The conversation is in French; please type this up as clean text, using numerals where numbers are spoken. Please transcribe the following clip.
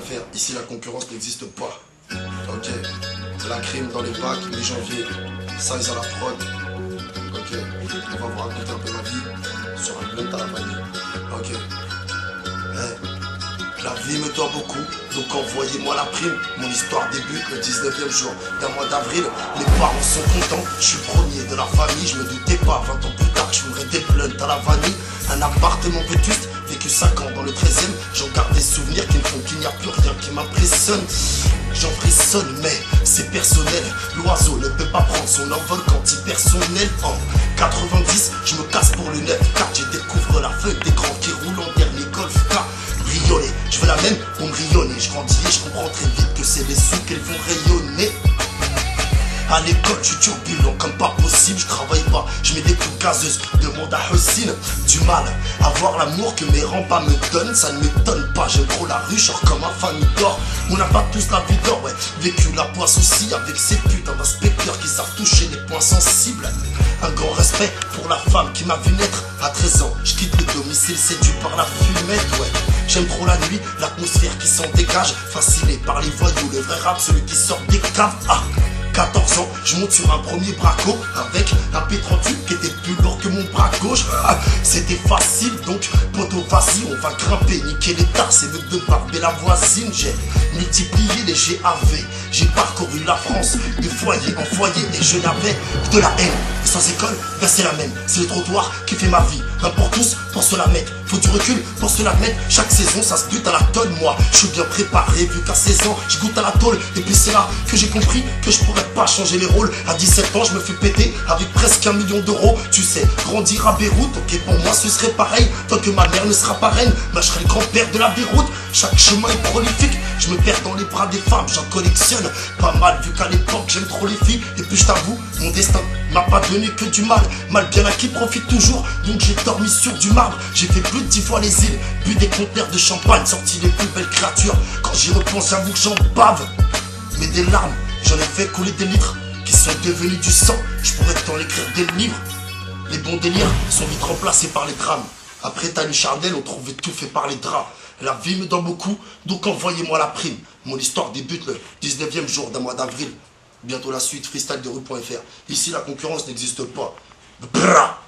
rupruprod.fr. Ici, la concurrence n'existe pas. Ok. La crime dans les bacs, mi-janvier. Size à la prod. Ok. On va vous raconter un peu ma vie sur un blunt à la vanille. Ok. La vie me doit beaucoup, donc envoyez-moi la prime. Mon histoire débute le 19e jour d'un mois d'avril. Mes parents sont contents, je suis premier de la famille. Je me doutais pas, 20 ans plus tard, que je fumerais des blunts à la vanille. Un appartement vétuste, vécu 5 ans dans le 13e. J'en garde des souvenirs qui ne font qu'il n'y a plus rien qui m'impressionne. J'en frissonne, mais c'est personnel. L'oiseau ne peut pas prendre son envol quand il perd son aile. En 90, je me casse pour le 9-4. Je découvre la feuille d'écran qui roule en dernier Golf K. Brioler, je veux la même pour me rayonner. Je grandis et je comprends très vite que c'est les sous qu'elles vont rayonner. À l'école, je suis turbulent comme pas possible. Je travaille pas, je mets des coups gazeuses. Demande à Hussein. Du mal à voir l'amour que mes rampas me donnent. Ça ne m'étonne pas, j'aime trop la rue, genre comme un famille d'or. On n'a pas tous la vie d'or, ouais. Vécu la poisse aussi avec ces putains d'inspecteurs qui savent toucher les points sensibles. Un grand respect pour la femme qui m'a vu naître. À 13 ans, je quitte le domicile séduit par la fumette, ouais. J'aime trop la nuit, l'atmosphère qui s'en dégage. Fasciné par les voyous, le vrai rap, celui qui sort des caves. 14 ans, je monte sur un premier braco avec un P38 qui était plus lourd que mon bras gauche. C'était facile, donc poto vas-y, on va grimper, niquer les tasses et le de barber la voisine. J'ai multiplié les GAV, j'ai parcouru la France de foyer en foyer et je n'avais que de la haine. Et sans école, ben c'est la même, c'est le trottoir qui fait ma vie. Un pour tous, pour se la mettre, faut du recul pour se la mettre. Chaque saison, ça se bute à la tonne, moi je suis bien préparé vu qu'à 16 ans, je goûte à la tôle. Et puis c'est là que j'ai compris que je pourrais pas changer les rôles. À 17 ans, je me fais péter avec presque 1 million d'euros. Tu sais, grandir à Beyrouth, ok pour moi ce serait pareil. Tant que ma mère ne sera pas reine, bah je serai le grand-père de la Beyrouth. Chaque chemin est prolifique, je me perds dans les bras des femmes. J'en collectionne pas mal vu qu'à l'époque j'aime trop les filles. Et puis je t'avoue, mon destin m'a pas donné que du mal. Mal bien acquis profite toujours, donc j'ai dormi sur du marbre. J'ai fait plus de 10 fois les îles, bu des conteneurs de champagne, sorti les plus belles créatures. Quand j'y repense, j'avoue que j'en bave. Mais des larmes, j'en ai fait couler des litres qui sont devenus du sang. Je pourrais t'en écrire des livres. Les bons délires sont vite remplacés par les drames. Après Tani Chardel, on trouvait tout fait par les draps. La vie me donne beaucoup, donc envoyez-moi la prime. Mon histoire débute le 19e jour d'un mois d'avril. Bientôt la suite, freestyle de rue.fr. Ici, la concurrence n'existe pas. Brrra.